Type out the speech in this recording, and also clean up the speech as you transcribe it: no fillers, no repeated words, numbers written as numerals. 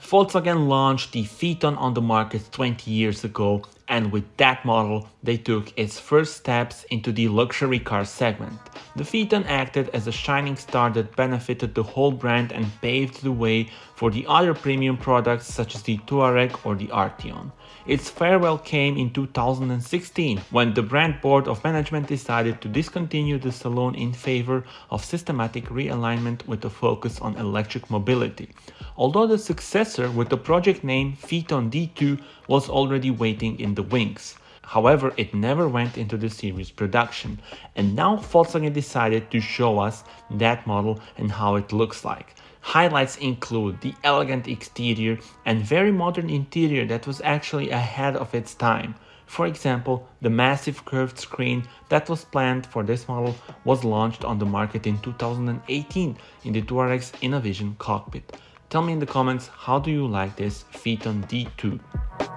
Volkswagen launched the Phaeton on the market 20 years ago, and with that model, they took its first steps into the luxury car segment. The Phaeton acted as a shining star that benefited the whole brand and paved the way for the other premium products such as the Touareg or the Arteon. Its farewell came in 2016 when the brand board of management decided to discontinue the saloon in favor of systematic realignment with a focus on electric mobility. Although the successor with the project name Phaeton D2 was already waiting in the wings. However, it never went into the series production, and now Volkswagen decided to show us that model and how it looks like. Highlights include the elegant exterior and very modern interior that was actually ahead of its time. For example, the massive curved screen that was planned for this model was launched on the market in 2018 in the Touareg's InnoVision cockpit. Tell me in the comments, how do you like this Phaeton D2?